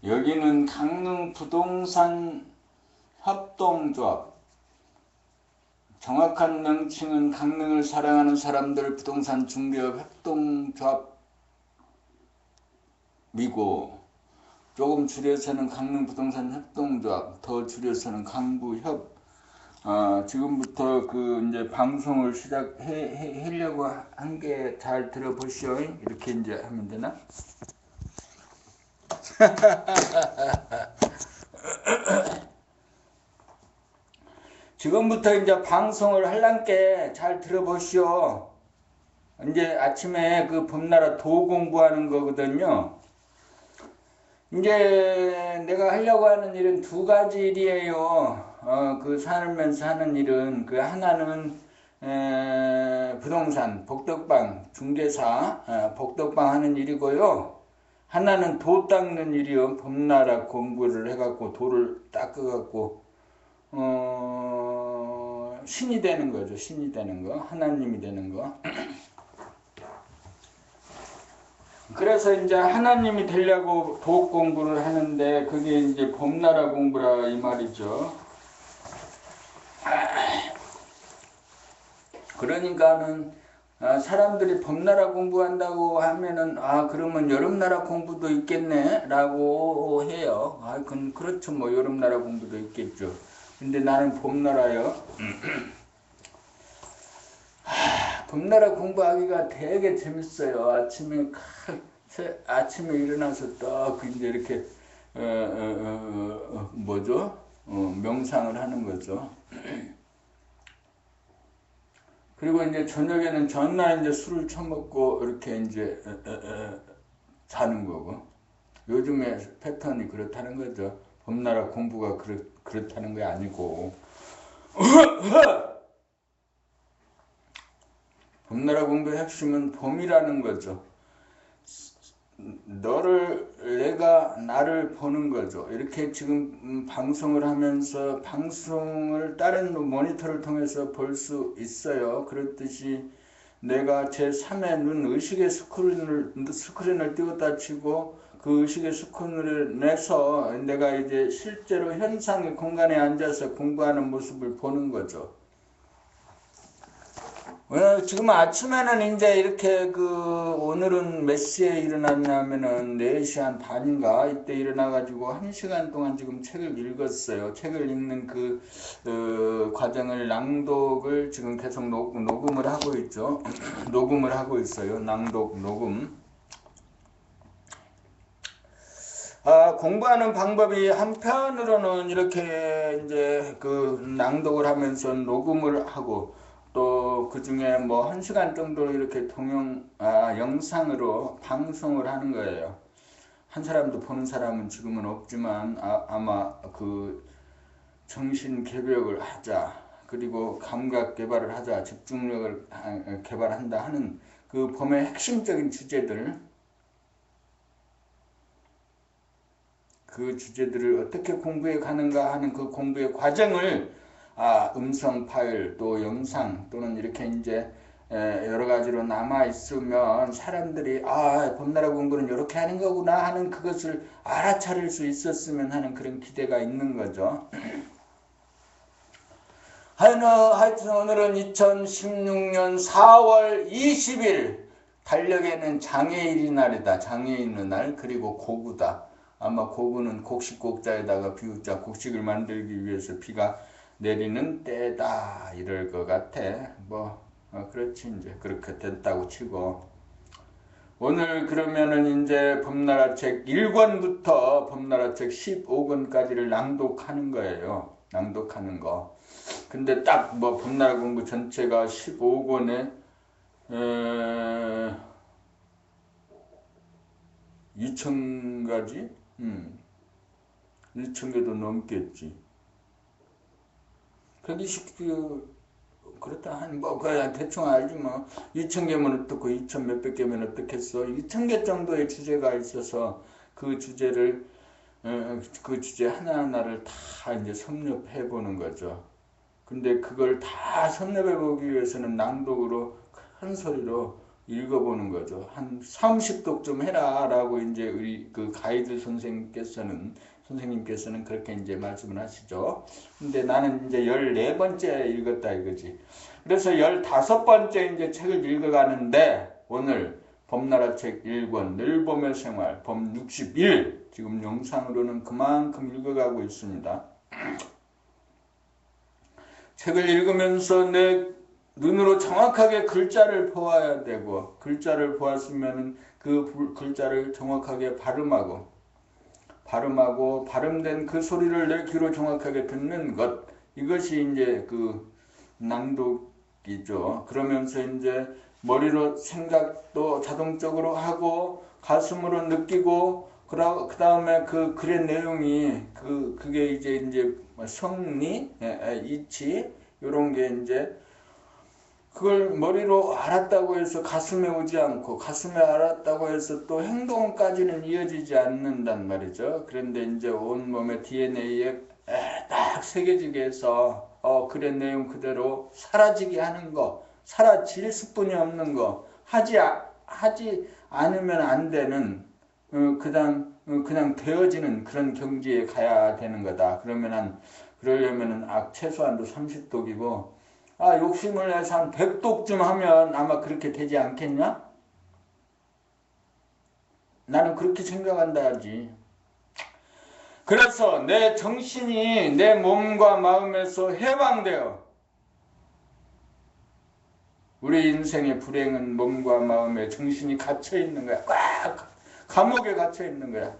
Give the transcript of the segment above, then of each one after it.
여기는 강릉 부동산 협동조합. 정확한 명칭은 강릉을 사랑하는 사람들 부동산 중개업 협동조합이고, 조금 줄여서는 강릉 부동산 협동조합, 더 줄여서는 강부협. 지금부터 이제 방송을 시작하려고 한 게 잘 들어보시오. 이렇게 이제 하면 되나? 지금부터 이제 방송을 할란께 잘 들어보시오. 이제 아침에 그 봄나라 도 공부하는 거거든요. 이제 내가 하려고 하는 일은 두 가지 일이에요. 살면서 하는 일은 하나는 부동산 복덕방 중개사 복덕방 하는 일이고요. 하나는 도 닦는 일이요. 봄나라 공부를 해갖고 도를 닦아갖고 신이 되는 거죠. 신이 되는 거, 하나님이 되는 거. 그래서 이제 하나님이 되려고 도 공부를 하는데 그게 이제 봄나라 공부라 이 말이죠. 그러니까는 사람들이 봄나라 공부한다고 하면은 그러면 여름나라 공부도 있겠네 라고 해요. 그렇죠. 뭐 여름나라 공부도 있겠죠. 근데 나는 봄나라요. 봄나라 공부하기가 되게 재밌어요. 아침에 일어나서 딱 이제 이렇게 명상을 하는 거죠. 그리고 이제 저녁에는 전날 이제 술을 처먹고 이렇게 이제 자는 거고. 요즘에 패턴이 그렇다는 거죠. 봄나라 공부가 그렇다는 게 아니고. 봄나라 공부의 핵심은 봄이라는 거죠. 내가 나를 보는 거죠. 이렇게 지금 방송을 하면서 방송을 다른 모니터를 통해서 볼 수 있어요. 그렇듯이 내가 제3의 눈, 의식의 스크린을 띄웠다 치고 그 의식의 스크린을 내서 내가 이제 실제로 현상의 공간에 앉아서 공부하는 모습을 보는 거죠. 지금 아침에는 이제 이렇게 오늘은 몇 시에 일어났냐면은 4시 한 반인가 이때 일어나가지고 1시간 동안 지금 책을 읽었어요. 책을 읽는 과정을 낭독을 지금 계속 녹음을 하고 있죠. 녹음을 하고 있어요. 녹음. 공부하는 방법이 한편으로는 이렇게 이제 낭독을 하면서 녹음을 하고 또 그 중에 뭐 1시간 정도 이렇게 영상으로 방송을 하는 거예요. 한 사람도 보는 사람은 지금은 없지만 아마 정신 개벽을 하자, 그리고 감각 개발을 하자, 집중력을 개발한다 하는 그 봄의 핵심적인 주제들, 그 주제들을 어떻게 공부해 가는가 하는 그 공부의 과정을 음성 파일 또 영상 또는 이렇게 이제 여러 가지로 남아 있으면 사람들이 봄나라 공부는 이렇게 하는 거구나 하는 그것을 알아차릴 수 있었으면 하는 그런 기대가 있는 거죠. 하여튼 오늘은 2016년 4월 20일 달력에는 장애인의 날이다. 장애인의 날. 그리고 고구다. 아마 고구는 곡식곡자에다가 비우자, 곡식을 만들기 위해서 비가 내리는 때다 이럴 것 같아. 그렇지. 이제 그렇게 됐다고 치고, 오늘 그러면은 이제 봄나라 책 1권부터 봄나라 책 15권까지를 낭독하는 거예요. 낭독하는 거. 근데 딱 봄나라 공부 전체가 15권에 2,000가지? 2,000개도 넘겠지. 그렇다 그냥 대충 알지 뭐. 2,000개면 어떻고 2,000 몇백 개면 어떻겠어. 2,000개 정도의 주제가 있어서 그 주제 하나하나를 다 이제 섭렵해 보는 거죠. 근데 그걸 다 섭렵해 보기 위해서는 낭독으로 큰 소리로 읽어보는 거죠. 한 30독 좀 해라 라고 이제 우리 그 가이드 선생님께서는 그렇게 이제 말씀을 하시죠. 근데 나는 이제 14번째 읽었다 이거지. 그래서 15번째 이제 책을 읽어가는데 오늘 범나라 책 1권 늘 봄의 생활 범 61 지금 영상으로는 그만큼 읽어가고 있습니다. 책을 읽으면서 내 눈으로 정확하게 글자를 보아야 되고 글자를 보았으면 그 글자를 정확하게 발음하고 발음된 그 소리를 내 귀로 정확하게 듣는 것 이것이 이제 그 낭독이죠. 그러면서 이제 머리로 생각도 자동적으로 하고 가슴으로 느끼고 그 다음에 그 글의 내용이 그게 이제 성리, 이치 이런 게 이제 그걸 머리로 알았다고 해서 가슴에 오지 않고 가슴에 알았다고 해서 또 행동까지는 이어지지 않는단 말이죠. 그런데 이제 온몸의 DNA에 딱 새겨지게 해서 글의 내용 그대로 사라지게 하는 거, 사라질 수뿐이 없는 거, 하지 않으면 안 되는 그냥 되어지는 그런 경지에 가야 되는 거다. 그러려면은 최소한도 30독이고 욕심을 내서 한 100독쯤 하면 아마 그렇게 되지 않겠냐? 나는 그렇게 생각한다 하지. 그래서 내 정신이 내 몸과 마음에서 해방되어 우리 인생의 불행은 몸과 마음에 정신이 갇혀 있는 거야. 꽉 감옥에 갇혀 있는 거야.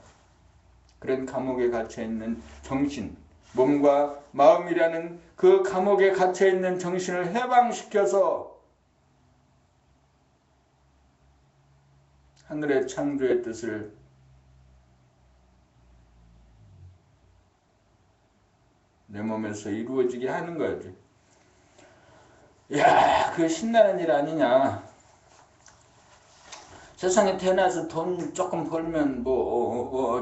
그런 감옥에 갇혀 있는 정신, 몸과 마음이라는 그 감옥에 갇혀 있는 정신을 해방시켜서 하늘의 창조의 뜻을 내 몸에서 이루어지게 하는 거지. 야, 그 신나는 일 아니냐. 세상에 태어나서 돈 조금 벌면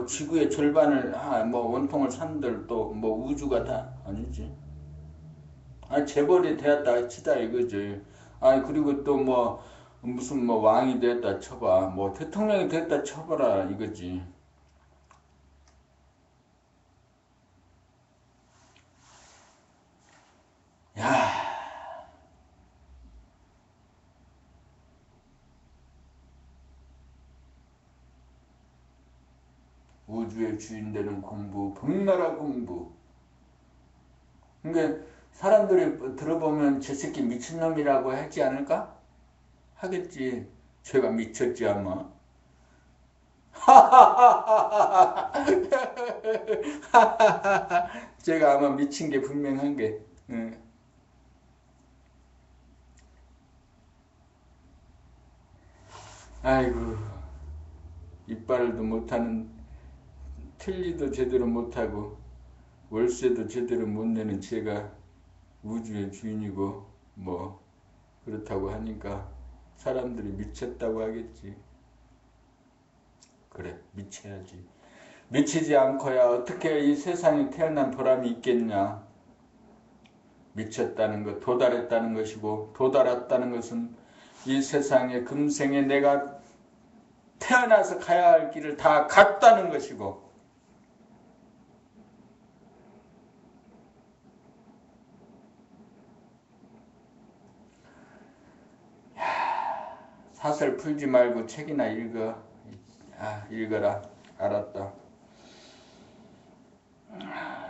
지구의 절반을 원통을 산들 또 우주가 다 아니지. 재벌이 되었다 치다 이거지. 그리고 또 무슨 왕이 되었다 쳐봐. 대통령이 되었다 쳐봐라 이거지. 야. 우주의 주인 되는 공부, 복나라 공부. 그러니까 사람들이 들어보면 저 새끼 미친놈이라고 하지 않을까? 하겠지. 제가 미쳤지 아마. 제가 아마 미친 게 분명한 게. 아이고, 이빨도 못하는, 틀리도 제대로 못하고 월세도 제대로 못 내는 제가 우주의 주인이고 그렇다고 하니까 사람들이 미쳤다고 하겠지. 그래, 미쳐야지. 미치지 않고야 어떻게 이 세상에 태어난 보람이 있겠냐. 미쳤다는 것, 도달했다는 것이고 도달했다는 것은 이 세상에 금생에 내가 태어나서 가야 할 길을 다 갔다는 것이고 사설 풀지 말고 책이나 읽어라. 알았다.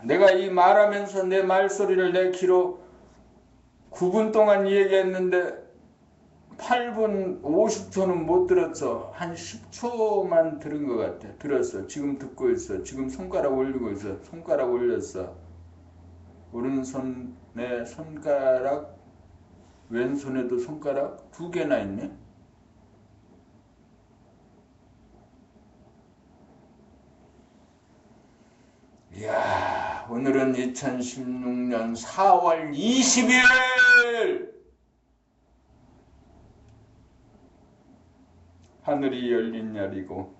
내가 이 말하면서 내 말소리를 내 귀로 9분 동안 얘기했는데 8분 50초는 못 들었어. 한 10초만 들은 것 같아. 들었어. 지금 듣고 있어. 지금 손가락 올리고 있어. 손가락 올렸어. 오른손에 손가락, 왼손에도 손가락 2개나 있네. 이야, 오늘은 2016년 4월 20일 하늘이 열린 날이고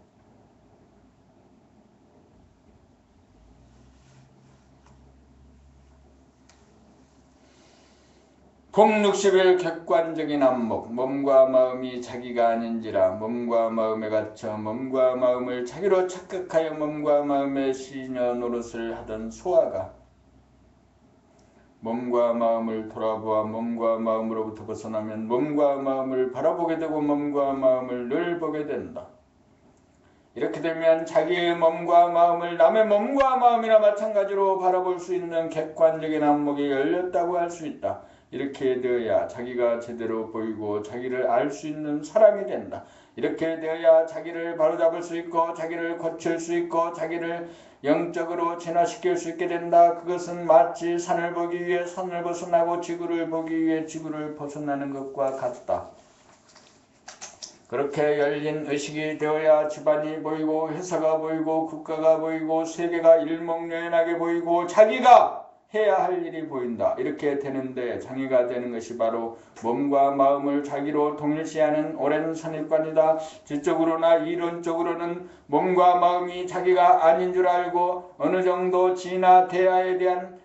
봄 60일 객관적인 안목. 몸과 마음이 자기가 아닌지라 몸과 마음에 갇혀 몸과 마음을 자기로 착각하여 몸과 마음의 시녀 노릇을 하던 소아가 몸과 마음을 돌아보아 몸과 마음으로부터 벗어나면 몸과 마음을 바라보게 되고 몸과 마음을 늘 보게 된다. 이렇게 되면 자기의 몸과 마음을 남의 몸과 마음이나 마찬가지로 바라볼 수 있는 객관적인 안목이 열렸다고 할 수 있다. 이렇게 되어야 자기가 제대로 보이고 자기를 알 수 있는 사람이 된다. 이렇게 되어야 자기를 바로잡을 수 있고 자기를 고칠 수 있고 자기를 영적으로 진화시킬 수 있게 된다. 그것은 마치 산을 보기 위해 산을 벗어나고 지구를 보기 위해 지구를 벗어나는 것과 같다. 그렇게 열린 의식이 되어야 집안이 보이고 회사가 보이고 국가가 보이고 세계가 일목요연하게 보이고 자기가 해야 할 일이 보인다. 이렇게 되는데 장애가 되는 것이 바로 몸과 마음을 자기로 동일시하는 오랜 선입관이다. 지적으로나 이론적으로는 몸과 마음이 자기가 아닌 줄 알고 어느 정도 진화 대화에 대한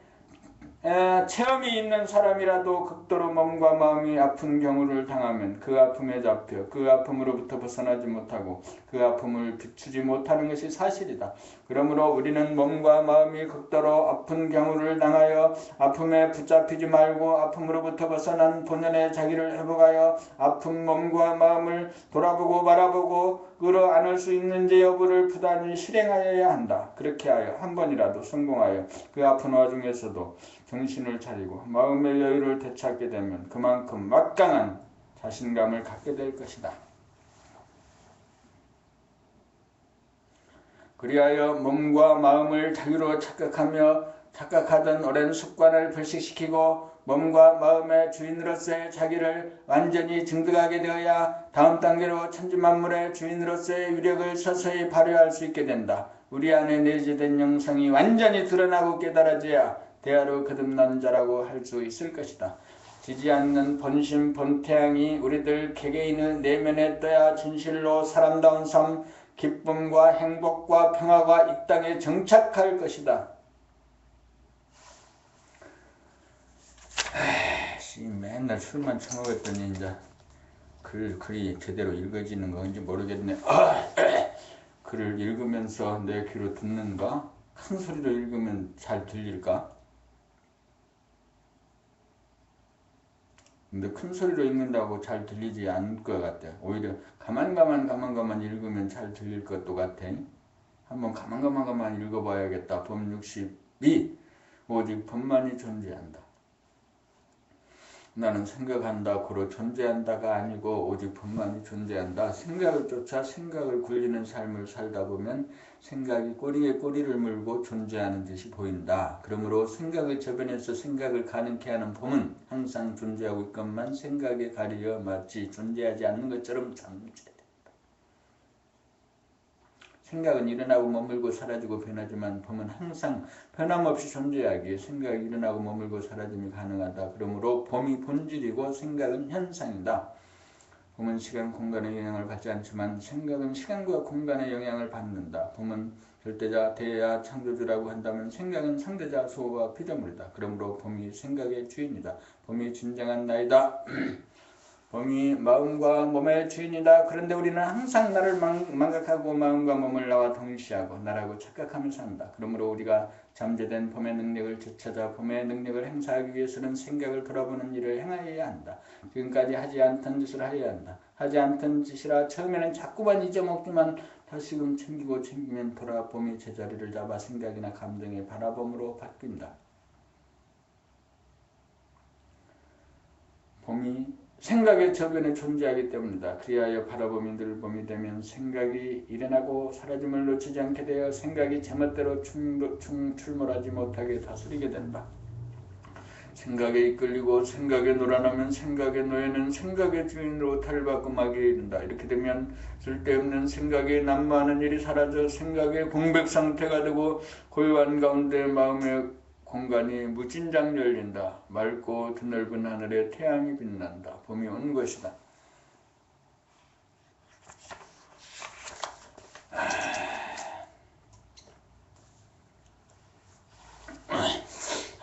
체험이 있는 사람이라도 극도로 몸과 마음이 아픈 경우를 당하면 그 아픔에 잡혀 그 아픔으로부터 벗어나지 못하고 그 아픔을 비추지 못하는 것이 사실이다. 그러므로 우리는 몸과 마음이 극도로 아픈 경우를 당하여 아픔에 붙잡히지 말고 아픔으로부터 벗어난 본연의 자기를 회복하여 아픈 몸과 마음을 돌아보고 바라보고 끌어안을 수 있는지 여부를 부단히 실행하여야 한다. 그렇게 하여 한 번이라도 성공하여 그 아픈 와중에서도 정신을 차리고 마음의 여유를 되찾게 되면 그만큼 막강한 자신감을 갖게 될 것이다. 그리하여 몸과 마음을 자기로 착각하던 오랜 습관을 불식시키고 몸과 마음의 주인으로서의 자기를 완전히 증득하게 되어야 다음 단계로 천지만물의 주인으로서의 위력을 서서히 발휘할 수 있게 된다. 우리 안에 내재된 영성이 완전히 드러나고 깨달아져야 대화로 거듭난 자라고 할 수 있을 것이다. 지지 않는 본심 본태양이 우리들 개개인의 내면에 떠야 진실로 사람다운 삶, 기쁨과 행복과 평화가 이 땅에 정착할 것이다. 맨날 술만 처먹었더니 이제 글이 제대로 읽어지는 건지 모르겠네. 글을 읽으면서 내 귀로 듣는가? 큰 소리로 읽으면 잘 들릴까? 근데 큰 소리로 읽는다고 잘 들리지 않을 것 같아. 오히려 가만 읽으면 잘 들릴 것도 같아. 한번 가만 읽어봐야겠다. 봄 62 오직 봄만이 존재한다. 나는 생각한다 고로 존재한다가 아니고 오직 봄만이 존재한다. 생각을 쫓아 생각을 굴리는 삶을 살다 보면 생각이 꼬리에 꼬리를 물고 존재하는 듯이 보인다. 그러므로 생각의 저변에서 생각을 가능케 하는 봄은 항상 존재하고 있건만 생각에 가리려 마치 존재하지 않는 것처럼 존재된다. 생각은 일어나고 머물고 사라지고 변하지만 봄은 항상 변함없이 존재하기에 생각이 일어나고 머물고 사라짐이 가능하다. 그러므로 봄이 본질이고 생각은 현상이다. 봄은 시간, 공간의 영향을 받지 않지만 생각은 시간과 공간의 영향을 받는다. 봄은 절대자, 대야, 창조주라고 한다면 생각은 상대자, 수호와 피조물이다. 그러므로 봄이 생각의 주인이다. 봄이 진정한 나이다. 봄이 마음과 몸의 주인이다. 그런데 우리는 항상 나를 망각하고 마음과 몸을 나와 동일시하고 나라고 착각하면서 산다. 그러므로 우리가 잠재된 봄의 능력을 되찾아 봄의 능력을 행사하기 위해서는 생각을 돌아보는 일을 행하여야 한다. 지금까지 하지 않던 짓을 하여야 한다. 하지 않던 짓이라 처음에는 자꾸만 잊어먹지만 다시금 챙기면 돌아 봄이 제자리를 잡아 생각이나 감정의 바라봄으로 바뀐다. 봄이 생각의 저변에 존재하기 때문이다. 그리하여 바라봄이 늘 봄이 되면 생각이 일어나고 사라짐을 놓치지 않게 되어 생각이 제멋대로 출몰하지 못하게 다스리게 된다. 생각에 이끌리고 생각에 놀아나면 생각의 노예는 생각의 주인으로 탈바꿈 하게 이른다. 이렇게 되면 쓸데없는 생각에 난무하는 일이 사라져 생각의 공백 상태가 되고 고요한 가운데 마음의 공간이 무진장 열린다. 맑고 드넓은 하늘에 태양이 빛난다. 봄이 온 것이다.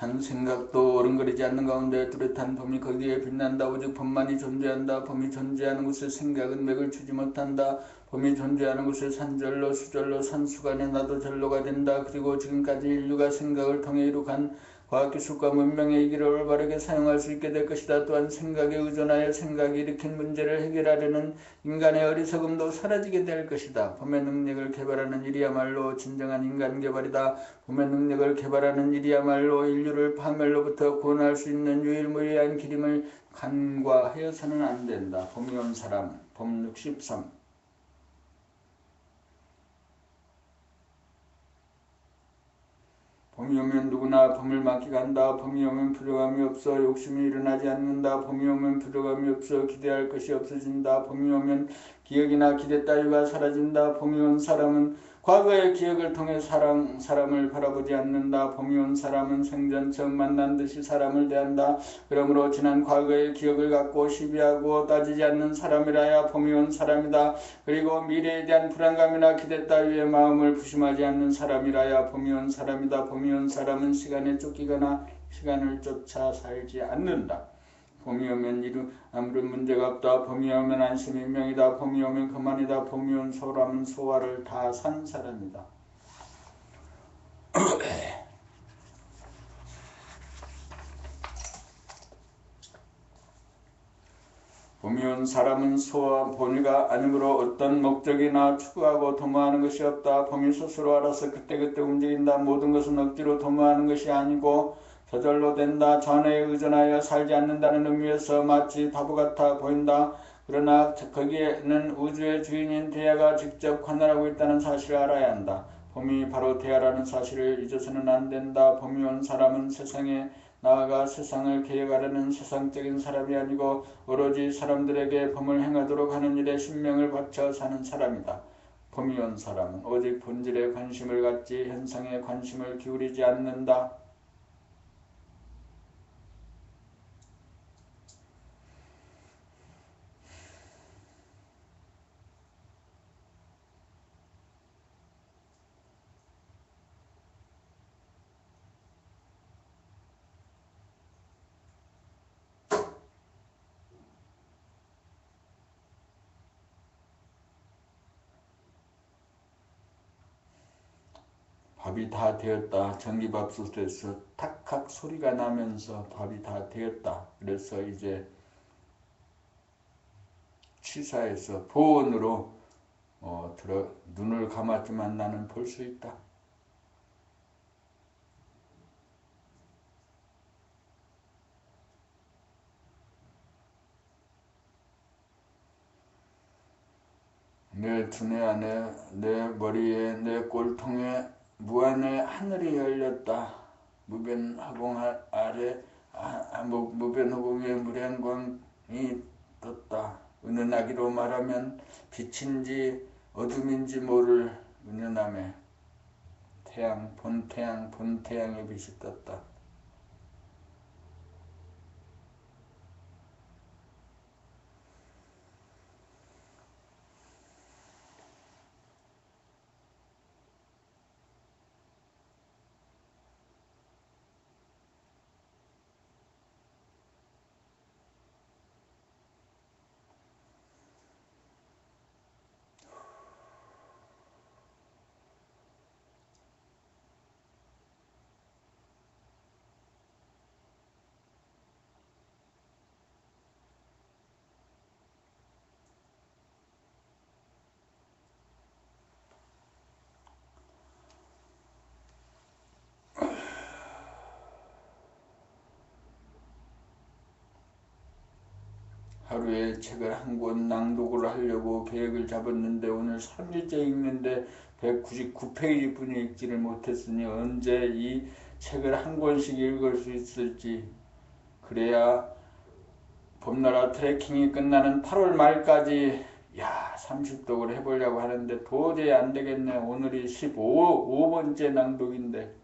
한 생각도 어른거리지 않는 가운데 뚜렷한 범이 거기에 빛난다. 오직 범만이 존재한다. 범이 존재하는 곳에 생각은 맥을 추지 못한다. 범이 존재하는 곳에 산절로 수절로 산수간에 나도 절로가 된다. 그리고 지금까지 인류가 생각을 통해 이룩한 과학기술과 문명의 이 길을 올바르게 사용할 수 있게 될 것이다. 또한 생각에 의존하여 생각이 일으킨 문제를 해결하려는 인간의 어리석음도 사라지게 될 것이다. 범의 능력을 개발하는 일이야말로 진정한 인간 개발이다. 범의 능력을 개발하는 일이야말로 인류를 파멸로부터 구원할 수 있는 유일무이한 길임을 간과하여서는 안 된다. 범이 온 사람, 범 63. 범이 오면 누구나 범을 맡기가 한다. 범이 오면 불효감이 없어 욕심이 일어나지 않는다. 범이 오면 불효감이 없어 기대할 것이 없어진다. 범이 오면 기억이나 기대 따위가 사라진다. 범이 온 사람은 과거의 기억을 통해 사람을 바라보지 않는다. 범이 온 사람은 생전 처음 만난 듯이 사람을 대한다. 그러므로 지난 과거의 기억을 갖고 시비하고 따지지 않는 사람이라야 범이 온 사람이다. 그리고 미래에 대한 불안감이나 기대 따위의 마음을 부심하지 않는 사람이라야 범이 온 사람이다. 범이 온 사람은 시간에 쫓기거나 시간을 쫓아 살지 않는다. 봄이 오면 아무런 문제가 없다. 봄이 오면 안심이 명이다. 봄이 오면 그만이다. 봄이 온 소라면 소화를 다 산 사람이다. 봄이 온 사람은 소와 본의가 아니므로 어떤 목적이나 추구하고 도모하는 것이 없다. 봄이 스스로 알아서 그때그때 움직인다. 모든 것은 억지로 도모하는 것이 아니고 저절로 된다. 전에 의존하여 살지 않는다는 의미에서 마치 바보 같아 보인다. 그러나 거기에는 우주의 주인인 대야가 직접 관할하고 있다는 사실을 알아야 한다. 봄이 바로 대야라는 사실을 잊어서는 안 된다. 봄이 온 사람은 세상에 나아가 세상을 개혁하려는 세상적인 사람이 아니고 오로지 사람들에게 범을 행하도록 하는 일에 신명을 바쳐 사는 사람이다. 봄이 온 사람은 오직 본질에 관심을 갖지 현상에 관심을 기울이지 않는다. 밥이 다 되었다. 전기밥솥에서 탁탁 소리가 나면서 밥이 다 되었다. 그래서 이제 취사해서 보온으로 눈을 감았지만 나는 볼 수 있다. 내 두뇌 안에, 내 머리에, 내 꼴통에 무한의 하늘이 열렸다. 무변허공 아래 무변허공에 무량광이 떴다. 은은하기로 말하면 빛인지 어둠인지 모를 은은함에 본태양의 빛이 떴다. 하루에 책을 한 권 낭독을 하려고 계획을 잡았는데 오늘 3일째 읽는데 199페이지 뿐이 읽지를 못했으니 언제 이 책을 한 권씩 읽을 수 있을지, 그래야 봄나라 트레킹이 끝나는 8월 말까지 30독을 해보려고 하는데 도저히 안 되겠네. 오늘이 15번째 낭독인데.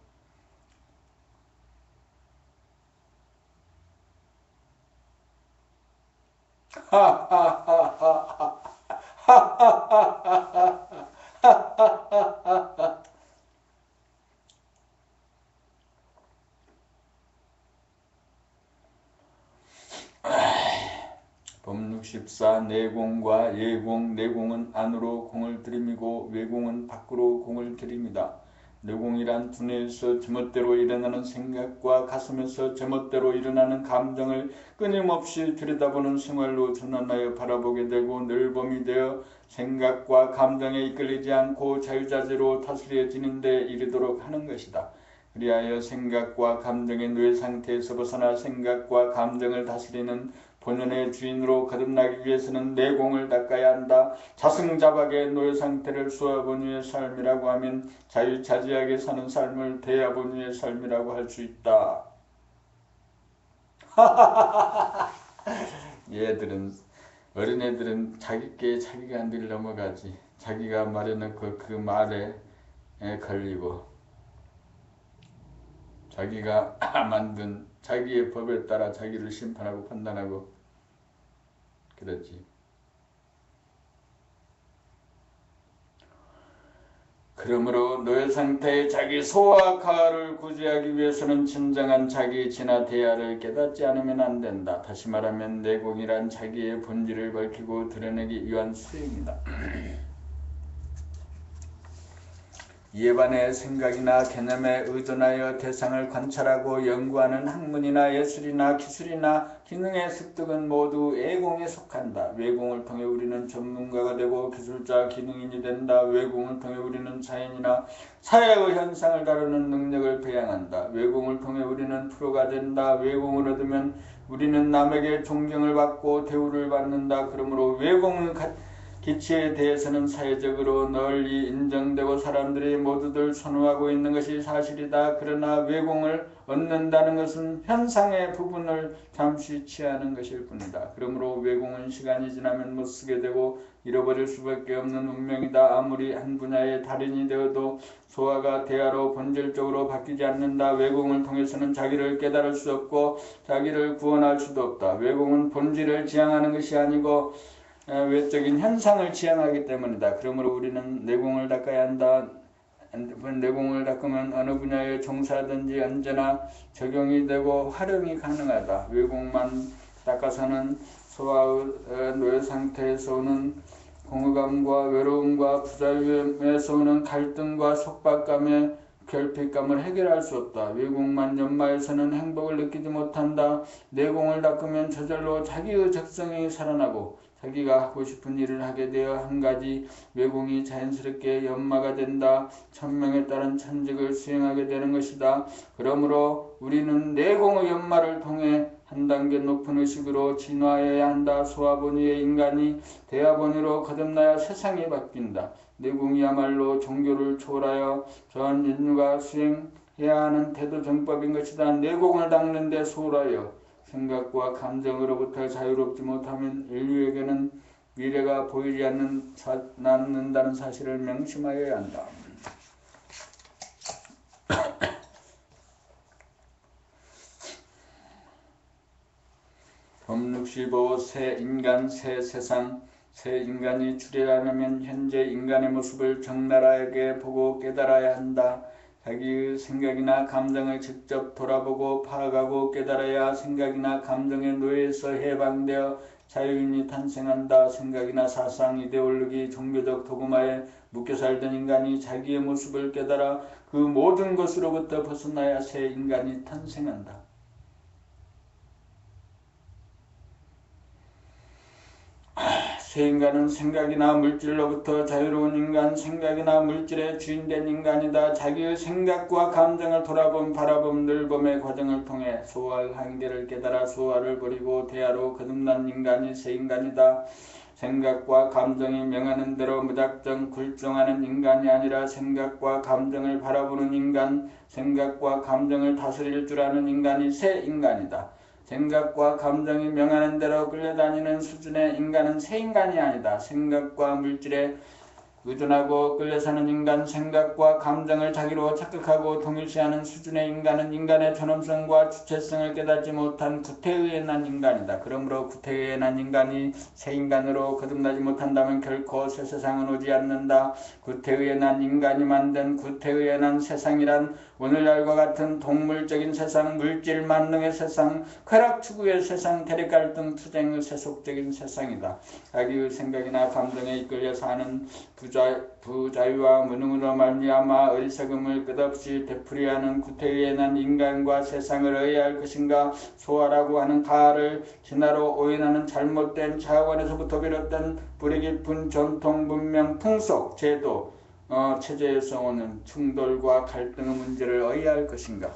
64. 내공과 예공. 내공은 안으로 공을 들이미고 외공은 밖으로 공을 들이미다. 내공이란 두뇌에서 제멋대로 일어나는 생각과 가슴에서 제멋대로 일어나는 감정을 끊임없이 들여다보는 생활로 전환하여 바라보게 되고 늘범이 되어 생각과 감정에 이끌리지 않고 자유자재로 다스려지는 데 이르도록 하는 것이다. 그리하여 생각과 감정의 노예 상태에서 벗어나 생각과 감정을 다스리는 본연의 주인으로 거듭나기 위해서는 내공을 닦아야 한다. 자승자박의 노예 상태를 소아본유의 삶이라고 하면 자유자재하게 사는 삶을 대아본유의 삶이라고 할 수 있다. 얘들은 어린애들은 자기께 자기가 늘 넘어가지. 자기가 말해놓고 그 말에 걸리고 자기가 만든 자기의 법에 따라 자기를 심판하고 판단하고 그러지. 그러므로 노예 상태의 자기 소와 가를 구제하기 위해서는 진정한 자기의 진화 대화를 깨닫지 않으면 안 된다. 다시 말하면 내공이란 자기의 본질을 밝히고 드러내기 위한 수행이다. 이에 반해 생각이나 개념에 의존하여 대상을 관찰하고 연구하는 학문이나 예술이나 기술이나 기능의 습득은 모두 애공에 속한다. 외공을 통해 우리는 전문가가 되고 기술자, 기능인이 된다. 외공을 통해 우리는 자연이나 사회의 현상을 다루는 능력을 배양한다. 외공을 통해 우리는 프로가 된다. 외공을 얻으면 우리는 남에게 존경을 받고 대우를 받는다. 그러므로 외공은 기치에 대해서는 사회적으로 널리 인정되고 사람들이 모두들 선호하고 있는 것이 사실이다. 그러나 외공을 얻는다는 것은 현상의 부분을 잠시 취하는 것일 뿐이다. 그러므로 외공은 시간이 지나면 못쓰게 되고 잃어버릴 수밖에 없는 운명이다. 아무리 한 분야의 달인이 되어도 소화가 대화로 본질적으로 바뀌지 않는다. 외공을 통해서는 자기를 깨달을 수 없고 자기를 구원할 수도 없다. 외공은 본질을 지향하는 것이 아니고 외적인 현상을 지향하기 때문이다. 그러므로 우리는 내공을 닦아야 한다. 내공을 닦으면 어느 분야에 종사하든지 언제나 적용이 되고 활용이 가능하다. 외공만 닦아서는 소아의 노예 상태에서 오는 공허감과 외로움과 부자유에서 오는 갈등과 속박감의 결핍감을 해결할 수 없다. 외공만 연마해서는 행복을 느끼지 못한다. 내공을 닦으면 저절로 자기의 적성이 살아나고 자기가 하고 싶은 일을 하게 되어 한 가지 외공이 자연스럽게 연마가 된다. 천명에 따른 천직을 수행하게 되는 것이다. 그러므로 우리는 내공의 연마를 통해 한 단계 높은 의식으로 진화해야 한다. 소아본위의 인간이 대아본위로 거듭나야 세상이 바뀐다. 내공이야말로 종교를 초월하여 전 인류가 수행해야 하는 태도정법인 것이다. 내공을 닦는 데 소홀하여 생각과 감정으로부터 자유롭지 못하면 인류에게는 미래가 보이지 않는다는 사실을 명심하여야 한다. 법 65. 새 인간, 새 세상. 새 인간이 출현하려면 현재 인간의 모습을 적나라하게 보고 깨달아야 한다. 자기의 생각이나 감정을 직접 돌아보고 파악하고 깨달아야 생각이나 감정의 노예에서 해방되어 자유인이 탄생한다. 생각이나 사상, 이데올로기, 종교적 도구마에 묶여 살던 인간이 자기의 모습을 깨달아 그 모든 것으로부터 벗어나야 새 인간이 탄생한다. 새 인간은 생각이나 물질로부터 자유로운 인간, 생각이나 물질의 주인된 인간이다. 자기의 생각과 감정을 바라봄, 늘봄의 과정을 통해 소화의 한계를 깨달아 소화를 버리고 대화로 거듭난 인간이 새 인간이다. 생각과 감정이 명하는 대로 무작정 굴종하는 인간이 아니라 생각과 감정을 바라보는 인간, 생각과 감정을 다스릴 줄 아는 인간이 새 인간이다. 생각과 감정이 명하는 대로 끌려다니는 수준의 인간은 새 인간이 아니다. 생각과 물질의 의존하고 끌려 사는 인간, 생각과 감정을 자기로 착각하고 동일시하는 수준의 인간은 인간의 존엄성과 주체성을 깨닫지 못한 구태에 의해 난 인간이다. 그러므로 구태에 의해 난 인간이 새 인간으로 거듭나지 못한다면 결코 새 세상은 오지 않는다. 구태에 의해 난 인간이 만든 구태에 의해 난 세상이란 오늘날과 같은 동물적인 세상, 물질 만능의 세상, 쾌락 추구의 세상, 대립 갈등 투쟁의 세속적인 세상이다. 자기의 생각이나 감정에 이끌려 사는 부자유와 무능으로 말미암아 어리석음을 끝없이 되풀이하는 구태에 의해 난 인간과 세상을 의해할 것인가, 소화라고 하는 가를 진화로 오인하는 잘못된 차원에서부터 비롯된 뿌리 깊은 전통, 문명, 풍속, 제도, 체제에서 오는 충돌과 갈등의 문제를 의해할 것인가.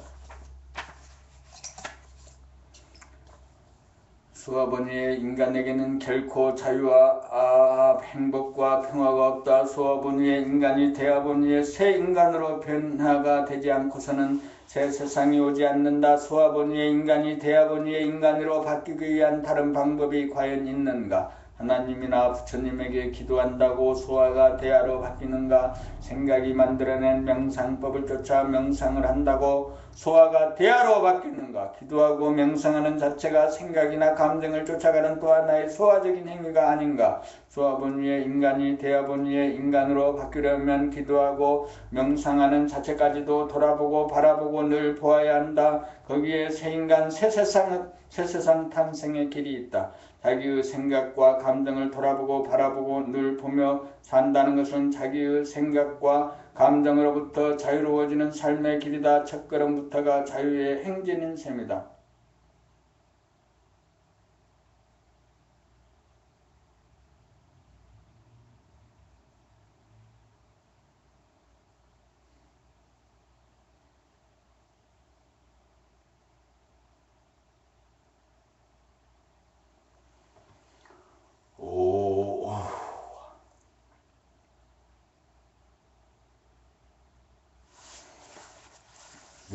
수아버니의 인간에게는 결코 자유와 행복과 평화가 없다. 수아버니의 인간이 대아버니의 새 인간으로 변화가 되지 않고서는 새 세상이 오지 않는다. 수아버니의 인간이 대아버니의 인간으로 바뀌기 위한 다른 방법이 과연 있는가? 하나님이나 부처님에게 기도한다고 소아가 대아로 바뀌는가? 생각이 만들어낸 명상법을 쫓아 명상을 한다고 소아가 대아로 바뀌는가? 기도하고 명상하는 자체가 생각이나 감정을 쫓아가는 또 하나의 소아적인 행위가 아닌가? 소아본위의 인간이 대아본위의 인간으로 바뀌려면 기도하고 명상하는 자체까지도 돌아보고 바라보고 늘 보아야 한다. 거기에 새 인간, 새 세상 탄생의 길이 있다. 자기의 생각과 감정을 돌아보고 바라보고 늘 보며 산다는 것은 자기의 생각과 감정으로부터 자유로워지는 삶의 길이다. 첫걸음부터가 자유의 행진인 셈이다.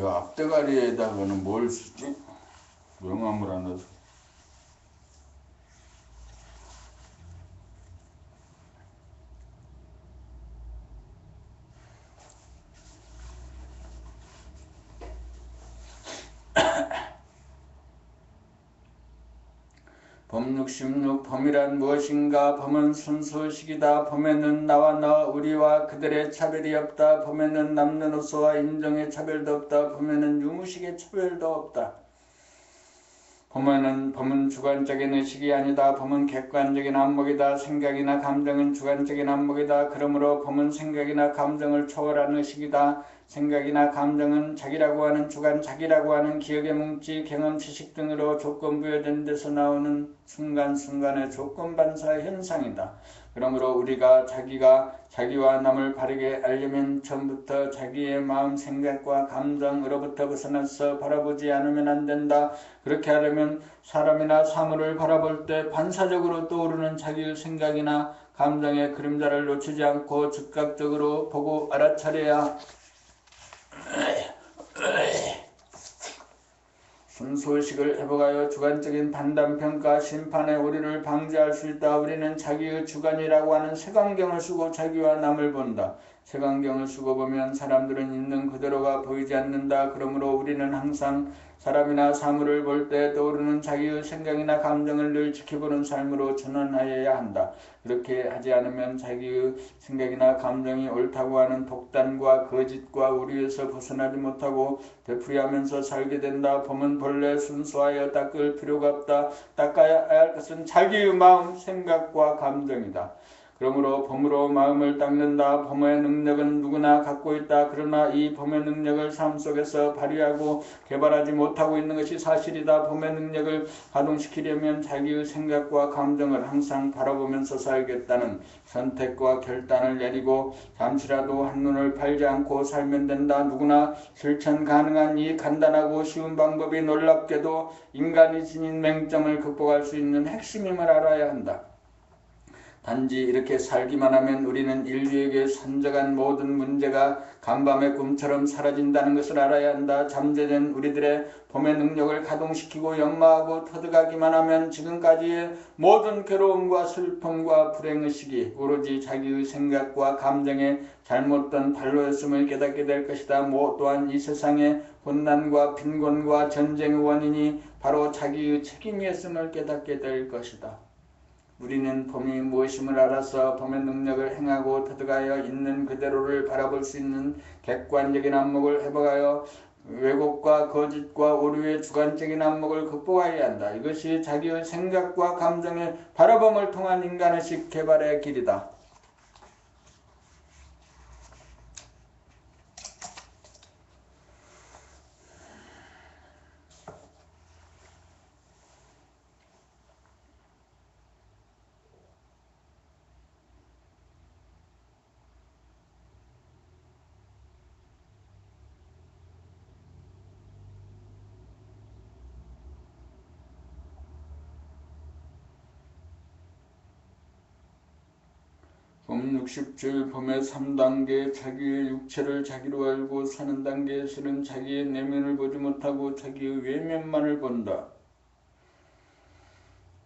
이 앞대가리에다가는 뭘 쓰지? 명암을 하나 써. 범 66. 범이란 무엇인가? 범은 순수의식이다. 범에는 나와 너, 우리와 그들의 차별이 없다. 범에는 남녀노소와 인종의 차별도 없다. 범에는 유무식의 차별도 없다. 범은 주관적인 의식이 아니다. 범은 객관적인 안목이다. 생각이나 감정은 주관적인 안목이다. 그러므로 범은 생각이나 감정을 초월한 의식이다. 생각이나 감정은 자기라고 하는 주관, 자기라고 하는 기억의 뭉치, 경험, 지식 등으로 조건 부여된 데서 나오는 순간순간의 조건 반사 현상이다. 그러므로 우리가 자기가 자기와 남을 바르게 알려면 처음부터 자기의 마음, 생각과 감정으로부터 벗어나서 바라보지 않으면 안 된다. 그렇게 하려면 사람이나 사물을 바라볼 때 반사적으로 떠오르는 자기의 생각이나 감정의 그림자를 놓치지 않고 즉각적으로 보고 알아차려야 순수의식을 회복하여 주관적인 판단평가, 심판의 오류를 방지할 수 있다. 우리는 자기의 주관이라고 하는 색안경을 쓰고 자기와 남을 본다. 색안경을 쓰고 보면 사람들은 있는 그대로가 보이지 않는다. 그러므로 우리는 항상 사람이나 사물을 볼 때 떠오르는 자기의 생각이나 감정을 늘 지켜보는 삶으로 전환하여야 한다. 그렇게 하지 않으면 자기의 생각이나 감정이 옳다고 하는 독단과 거짓과 오류에서 벗어나지 못하고 되풀이하면서 살게 된다. 범은 본래 순수하여 닦을 필요가 없다. 닦아야 할 것은 자기의 마음, 생각과 감정이다. 그러므로 범으로 마음을 닦는다. 범의 능력은 누구나 갖고 있다. 그러나 이 범의 능력을 삶 속에서 발휘하고 개발하지 못하고 있는 것이 사실이다. 범의 능력을 가동시키려면 자기의 생각과 감정을 항상 바라보면서 살겠다는 선택과 결단을 내리고 잠시라도 한눈을 팔지 않고 살면 된다. 누구나 실천 가능한 이 간단하고 쉬운 방법이 놀랍게도 인간이 지닌 맹점을 극복할 수 있는 핵심임을 알아야 한다. 단지 이렇게 살기만 하면 우리는 인류에게 산적한 모든 문제가 간밤의 꿈처럼 사라진다는 것을 알아야 한다. 잠재된 우리들의 봄의 능력을 가동시키고 연마하고 터득하기만 하면 지금까지의 모든 괴로움과 슬픔과 불행의식이 오로지 자기의 생각과 감정의 잘못된 발로였음을 깨닫게 될 것이다. 또한 이 세상의 혼난과 빈곤과 전쟁의 원인이 바로 자기의 책임이었음을 깨닫게 될 것이다. 우리는 봄이 무엇임을 알아서 봄의 능력을 행하고 터득하여 있는 그대로를 바라볼 수 있는 객관적인 안목을 회복하여 왜곡과 거짓과 오류의 주관적인 안목을 극복해야 한다. 이것이 자기의 생각과 감정의 바라봄을 통한 인간의식 개발의 길이다. 봄 60줄 봄의 3단계 자기의 육체를 자기로 알고 사는 단계에서는 자기의 내면을 보지 못하고 자기의 외면만을 본다.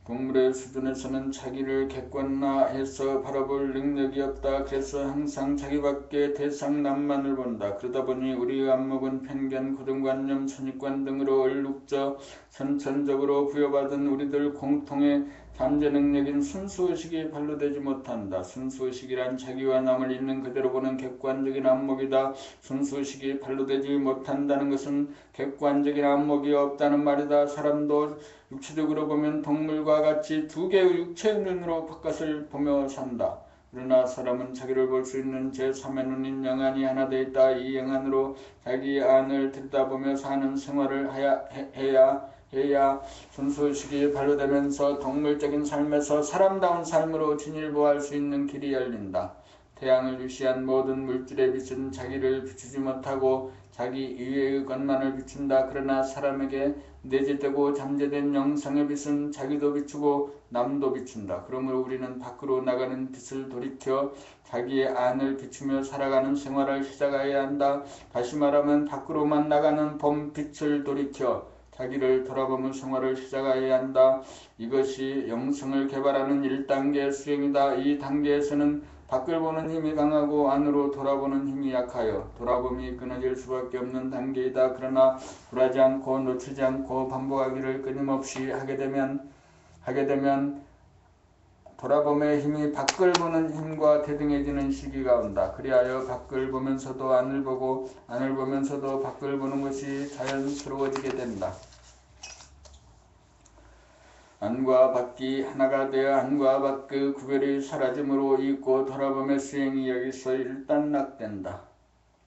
동물의 수준에서는 자기를 객관화해서 바라볼 능력이 없다. 그래서 항상 자기밖에 대상남만을 본다. 그러다 보니 우리의 안목은 편견, 고정관념, 선입관 등으로 얼룩져 선천적으로 부여받은 우리들 공통의 잠재 능력인 순수의식이 발로되지 못한다. 순수의식이란 자기와 남을 있는 그대로 보는 객관적인 안목이다. 순수의식이 발로되지 못한다는 것은 객관적인 안목이 없다는 말이다. 사람도 육체적으로 보면 동물과 같이 두 개의 육체의 눈으로 바깥을 보며 산다. 그러나 사람은 자기를 볼 수 있는 제3의 눈인 영안이 하나 되어 있다. 이 영안으로 자기 안을 들여다보며 사는 생활을 해야 순수의식이 발효되면서 동물적인 삶에서 사람다운 삶으로 진일보할 수 있는 길이 열린다. 태양을 유시한 모든 물질의 빛은 자기를 비추지 못하고 자기 이외의 것만을 비춘다. 그러나 사람에게 내재되고 잠재된 영성의 빛은 자기도 비추고 남도 비춘다. 그러므로 우리는 밖으로 나가는 빛을 돌이켜 자기의 안을 비추며 살아가는 생활을 시작해야 한다. 다시 말하면 밖으로만 나가는 봄 빛을 돌이켜 자기를 돌아보는 생활을 시작해야 한다. 이것이 영성을 개발하는 1단계 수행이다. 이 단계에서는 밖을 보는 힘이 강하고 안으로 돌아보는 힘이 약하여 돌아봄이 끊어질 수밖에 없는 단계이다. 그러나 굴하지 않고 놓치지 않고 반복하기를 끊임없이 하게 되면 돌아봄의 힘이 밖을 보는 힘과 대등해지는 시기가 온다. 그리하여 밖을 보면서도 안을 보고 안을 보면서도 밖을 보는 것이 자연스러워지게 된다. 안과 밖이 하나가 되어 안과 밖의 구별이 사라짐으로 있고 돌아봄의 수행이 여기서 일단락된다.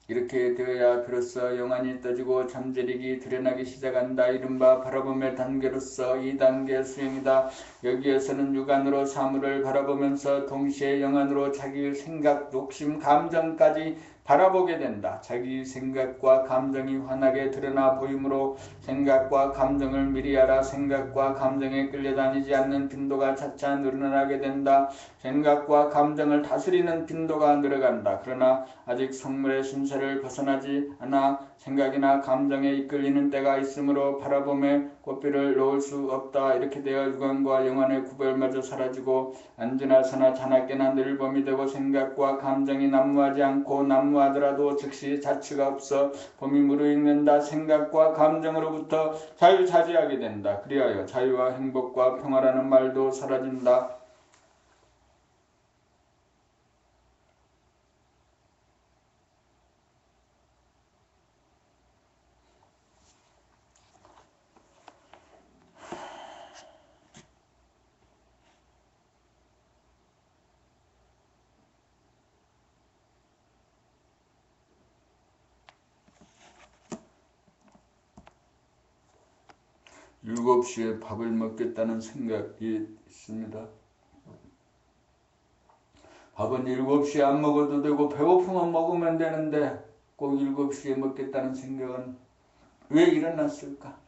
이렇게 되어야 비로소 영안이 떠지고 잠재력이 드러나기 시작한다. 이른바 바라봄의 단계로서 2단계 수행이다. 여기에서는 육안으로 사물을 바라보면서 동시에 영안으로 자기의 생각, 욕심, 감정까지 바라보게 된다. 자기 생각과 감정이 환하게 드러나 보이므로 생각과 감정을 미리 알아 생각과 감정에 끌려다니지 않는 빈도가 차차 늘어나게 된다. 생각과 감정을 다스리는 빈도가 늘어간다. 그러나 아직 성물의 신세를 벗어나지 않아 생각이나 감정에 이끌리는 때가 있으므로 바라봄에 꽃비를 놓을 수 없다. 이렇게 되어 육안과 영안의 구별마저 사라지고 앉으나 서나 자나깨나 늘 봄이 되고 생각과 감정이 난무하지 않고 난무하더라도 즉시 자취가 없어 봄이 무르익는다. 생각과 감정으로부터 자유차지하게 된다. 그리하여 자유와 행복과 평화라는 말도 사라진다. 일곱 시에 밥을 먹겠다는 생각이 있습니다. 밥은 7시에 안 먹어도 되고 배고프면 먹으면 되는데 꼭 7시에 먹겠다는 생각은 왜 일어났을까?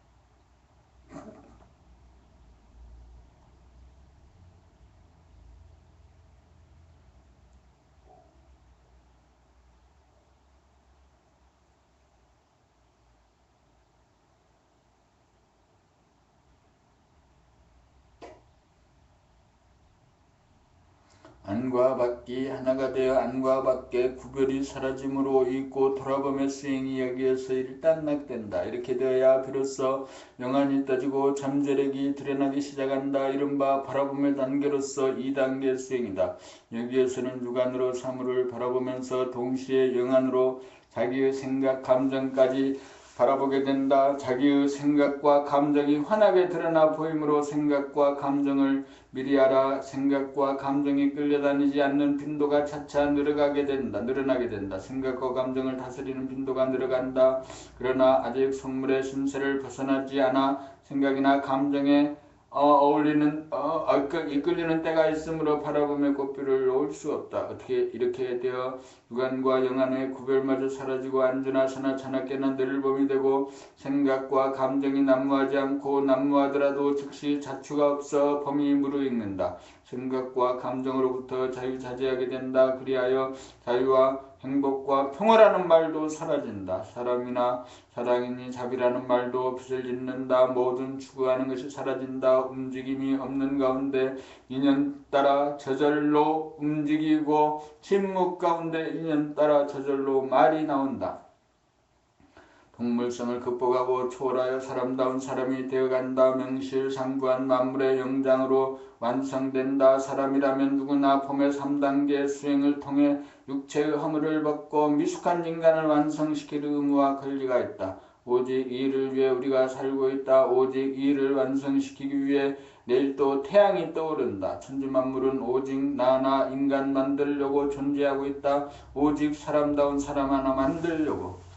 안과 밖이 하나가 되어 안과 밖의 구별이 사라짐으로 있고 돌아보며 수행이 여기에서 일단락된다. 이렇게 되어야 비로소 영안이 떠지고 잠재력이 드러나기 시작한다. 이른바 바라보며 단계로서 2단계 수행이다. 여기에서는 육안으로 사물을 바라보면서 동시에 영안으로 자기의 생각, 감정까지 바라보게 된다. 자기의 생각과 감정이 환하게 드러나 보이므로 생각과 감정을 미리 알아 생각과 감정이 끌려다니지 않는 빈도가 차차 늘어나게 된다. 생각과 감정을 다스리는 빈도가 늘어간다. 그러나 아직 속물의 신세를 벗어나지 않아 생각이나 감정에 이끌리는 때가 있으므로 바라보며 꽃비를 놓을 수 없다. 어떻게 이렇게 되어 육안과 영안의 구별마저 사라지고 안주나 사나 자나깨나 늘 범이 되고 생각과 감정이 난무하지 않고 난무하더라도 즉시 자추가 없어 범이 무르익는다. 생각과 감정으로부터 자유자재하게 된다. 그리하여 자유와 행복과 평화라는 말도 사라진다. 사람이나 사랑이니 자비라는 말도 빚을 짓는다. 모든 추구하는 것이 사라진다. 움직임이 없는 가운데 인연 따라 저절로 움직이고 침묵 가운데 인연 따라 저절로 말이 나온다. 동물성을 극복하고 초월하여 사람다운 사람이 되어간다. 명실상부한 만물의 영장으로 완성된다. 사람이라면 누구나 봄의 3단계 수행을 통해 육체의 허물을 벗고 미숙한 인간을 완성시킬 의무와 권리가 있다. 오직 이 일을 위해 우리가 살고 있다. 오직 이 일을 완성시키기 위해 내일 또 태양이 떠오른다. 천지만물은 오직 나나 인간 만들려고 존재하고 있다. 오직 사람다운 사람 하나 만들려고.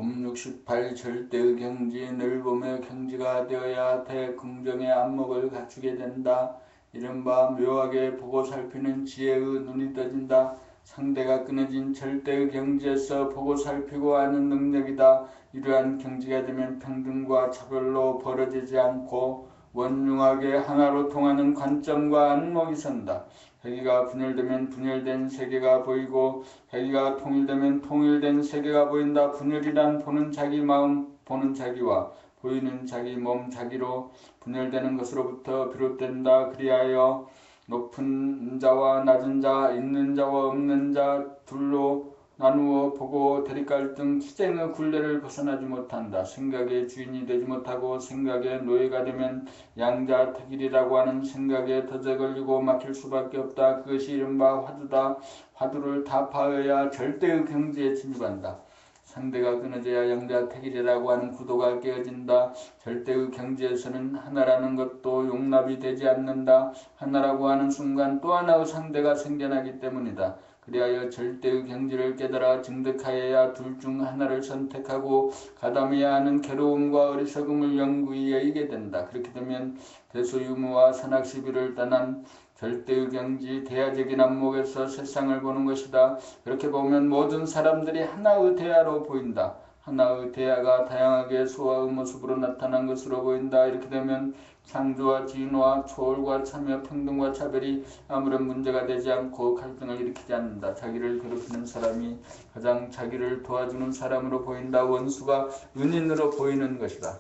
봄 68 절대의 경지 늘 보며 경지가 되어야 대긍정의 안목을 갖추게 된다. 이른바 묘하게 보고 살피는 지혜의 눈이 떠진다. 상대가 끊어진 절대의 경지에서 보고 살피고 하는 능력이다. 이러한 경지가 되면 평등과 차별로 벌어지지 않고 원흉하게 하나로 통하는 관점과 안목이 선다. 회기가 분열되면 분열된 세계가 보이고 회기가 통일되면 통일된 세계가 보인다. 분열이란 보는 자기 마음, 보는 자기와 보이는 자기 몸, 자기로 분열되는 것으로부터 비롯된다. 그리하여 높은 자와 낮은 자, 있는 자와 없는 자 둘로 나누어 보고 대립갈등 투쟁의 굴레를 벗어나지 못한다. 생각의 주인이 되지 못하고 생각의 노예가 되면 양자택일이라고 하는 생각에 덫에 걸리고 막힐 수밖에 없다. 그것이 이른바 화두다. 화두를 타파해야 절대의 경지에 진입한다. 상대가 끊어져야 양자택일이라고 하는 구도가 깨어진다. 절대의 경지에서는 하나라는 것도 용납이 되지 않는다. 하나라고 하는 순간 또 하나의 상대가 생겨나기 때문이다. 그리하여 절대의 경지를 깨달아 증득하여야 둘 중 하나를 선택하고 가담해야 하는 괴로움과 어리석음을 영구히 여의게 된다. 그렇게 되면 대소유무와 선악시비를 떠난 절대의 경지 대야적인 안목에서 세상을 보는 것이다. 그렇게 보면 모든 사람들이 하나의 대야로 보인다. 하나의 대야가 다양하게 소화의 모습으로 나타난 것으로 보인다. 이렇게 되면 창조와 진화와 초월과 참여, 평등과 차별이 아무런 문제가 되지 않고 갈등을 일으키지 않는다. 자기를 괴롭히는 사람이 가장 자기를 도와주는 사람으로 보인다. 원수가 은인으로 보이는 것이다.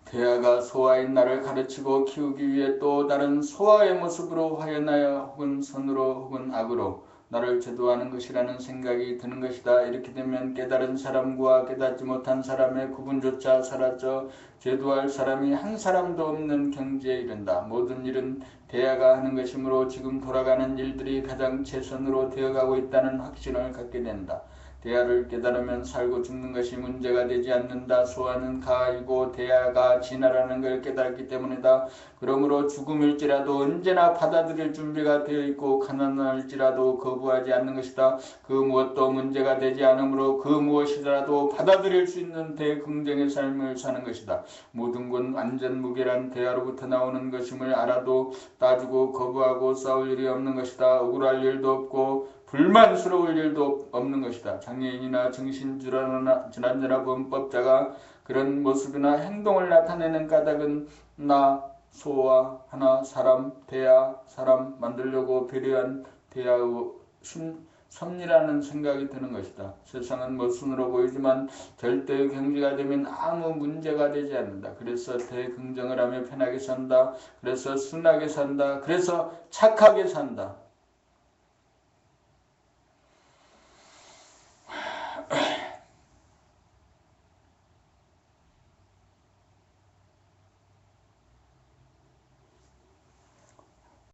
대야가 소아인 나를 가르치고 키우기 위해 또 다른 소아의 모습으로 화연하여 혹은 선으로 혹은 악으로 나를 제도하는 것이라는 생각이 드는 것이다. 이렇게 되면 깨달은 사람과 깨닫지 못한 사람의 구분조차 사라져 제도할 사람이 한 사람도 없는 경지에 이른다. 모든 일은 대야가 하는 것이므로 지금 돌아가는 일들이 가장 최선으로 되어가고 있다는 확신을 갖게 된다. 대야를 깨달으면 살고 죽는 것이 문제가 되지 않는다. 소화는 가이고 대야가 진화라는 걸 깨달았기 때문이다. 그러므로 죽음일지라도 언제나 받아들일 준비가 되어 있고 가난할지라도 거부하지 않는 것이다. 그 무엇도 문제가 되지 않으므로 그 무엇이라도 받아들일 수 있는 대긍정의 삶을 사는 것이다. 모든 건 완전 무결한 대야로부터 나오는 것임을 알아도 따지고 거부하고 싸울 일이 없는 것이다. 억울할 일도 없고 불만스러울 일도 없는 것이다. 장애인이나 정신질환자나 범법자가 그런 모습이나 행동을 나타내는 까닭은 나, 소와 하나, 사람, 대야, 사람 만들려고 배려한 대야의 섭리라는 생각이 드는 것이다. 세상은 멋순으로 보이지만 절대의 경지가 되면 아무 문제가 되지 않는다. 그래서 대긍정을 하며 편하게 산다. 그래서 순하게 산다. 그래서 착하게 산다.